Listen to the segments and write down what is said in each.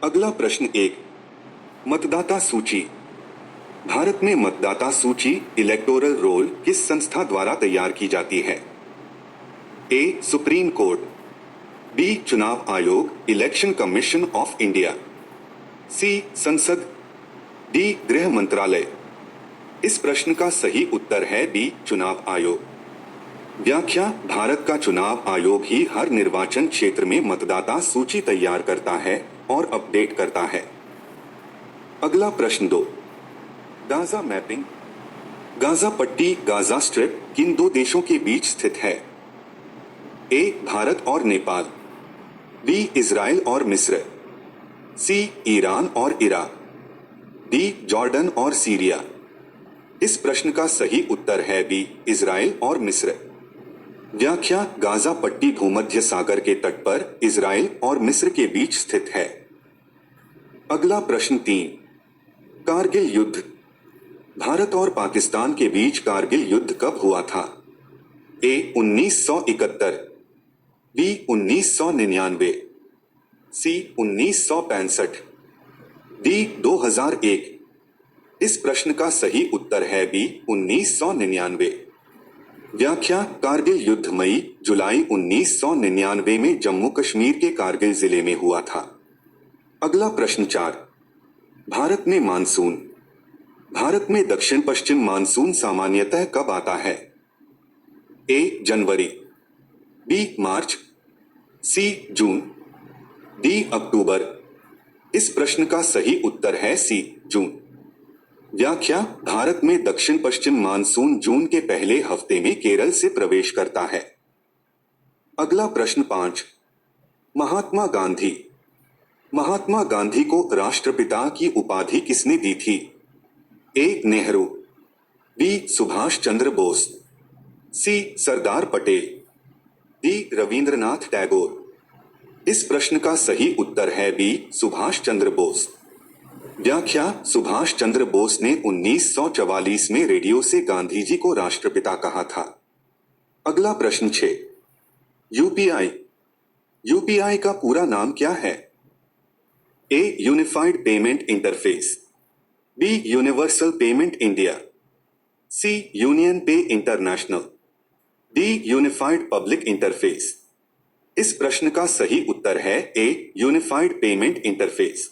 अगला प्रश्न 1। मतदाता सूची। भारत में मतदाता सूची इलेक्टोरल रोल किस संस्था द्वारा तैयार की जाती है? ए. Supreme Court, B. चुनाव आयोग Election Commission of India, C. संसद, डी. गृह मंत्रालय। इस प्रश्न का सही उत्तर है बी. चुनाव आयोग। व्याख्या: भारत का चुनाव आयोग ही हर निर्वाचन क्षेत्र में मतदाता सूची तैयार करता है और अपडेट करता है। अगला प्रश्न 2। Gaza mapping. गाजा पट्टी गाजा स्ट्रिप किन दो देशों के बीच स्थित है? ए. भारत और नेपाल, बी. इजराइल और मिस्र, सी. ईरान और इराक, डी. जॉर्डन और सीरिया। इस प्रश्न का सही उत्तर है बी. इजराइल और मिस्र। व्याख्या: गाजा पट्टी भूमध्य सागर के तट पर इजराइल और मिस्र के बीच स्थित है। अगला प्रश्न 3। कारगिल युद्ध। भारत और पाकिस्तान के बीच कारगिल युद्ध कब हुआ था? ए. 1971, बी. 1999, सी. 1965, डी. 2001। इस प्रश्न का सही उत्तर है बी. 1999। व्याख्या: कारगिल युद्ध मई जुलाई 1999 में जम्मू कश्मीर के कारगिल जिले में हुआ था। अगला प्रश्न 4। भारत में मानसून। भारत में दक्षिण पश्चिम मानसून सामान्यतः कब आता है? ए. जनवरी, बी. मार्च, सी. जून, डी. अक्टूबर। इस प्रश्न का सही उत्तर है सी. जून। व्याख्या: भारत में दक्षिण पश्चिम मानसून जून के पहले हफ्ते में केरल से प्रवेश करता है। अगला प्रश्न 5। महात्मा गांधी। महात्मा गांधी को राष्ट्रपिता की उपाधि किसने दी थी? ए. नेहरू, बी. सुभाष चंद्र बोस, सी. सरदार पटेल, डी. रविंद्रनाथ टैगोर। इस प्रश्न का सही उत्तर है बी. सुभाष चंद्र बोस। व्याख्या: सुभाष चंद्र बोस ने 1944 में रेडियो से गांधी जी को राष्ट्रपिता कहा था। अगला प्रश्न 6। यूपीआई। यूपीआई का पूरा नाम क्या है? A. Unified payment interface, B. Universal payment India, C. Union pay international, D. Unified public interface. इस प्रश्न का सही उत्तर है ए. Unified payment interface.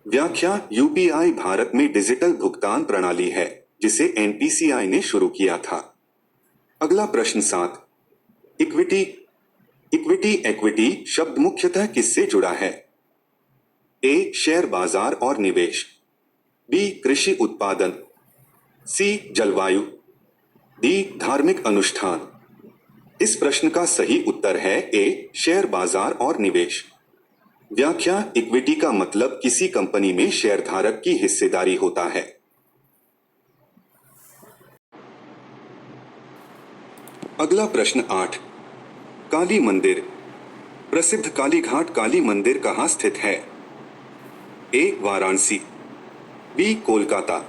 व्याख्या: यूपीआई भारत में डिजिटल भुगतान प्रणाली है जिसे एनपीसीआई ने शुरू किया था। अगला प्रश्न 7। इक्विटी। इक्विटी एक्विटी शब्द मुख्यतः किससे जुड़ा है? ए. शेयर बाजार और निवेश, बी. कृषि उत्पादन, सी. जलवायु, डी. धार्मिक अनुष्ठान। इस प्रश्न का सही उत्तर है ए. शेयर बाजार और निवेश। व्याख्या: इक्विटी का मतलब किसी कंपनी में शेयरधारक की हिस्सेदारी होता है। अगला प्रश्न 8। काली मंदिर। प्रसिद्ध कालीघाट काली मंदिर कहाँ स्थित है? ए. वाराणसी, बी. कोलकाता,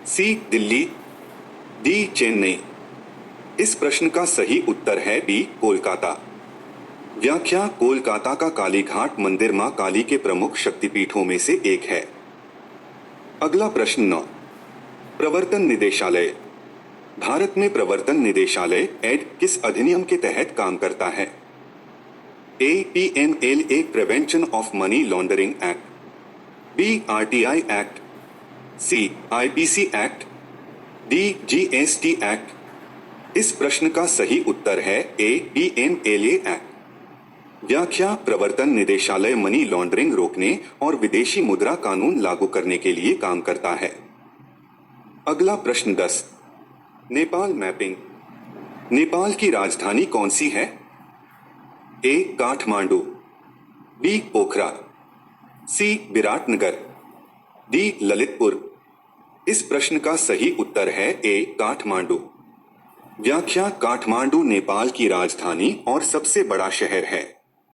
सी. दिल्ली, डी. चेन्नई। इस प्रश्न का सही उत्तर है बी. कोलकाता। व्याख्या: कोलकाता का कालीघाट मंदिर मां काली के प्रमुख शक्तिपीठों में से एक है। अगला प्रश्न 9। प्रवर्तन निदेशालय। भारत में प्रवर्तन निदेशालय एड किस अधिनियम के तहत काम करता है? A. PMLA prevention of money laundering act, B. RTI act, C. IPC act, D. GST act. इस प्रश्न का सही उत्तर है ए. PMLA act. व्याख्या: प्रवर्तन निदेशालय मनी लॉन्ड्रिंग रोकने और विदेशी मुद्रा कानून लागू करने के लिए काम करता है। अगला प्रश्न 10। नेपाल मैपिंग। नेपाल की राजधानी कौन सी है? ए. काठमांडू, बी. पोखरा, सी. विराटनगर, डी. ललितपुर। इस प्रश्न का सही उत्तर है ए. काठमांडू। व्याख्या: काठमांडू नेपाल की राजधानी और सबसे बड़ा शहर है।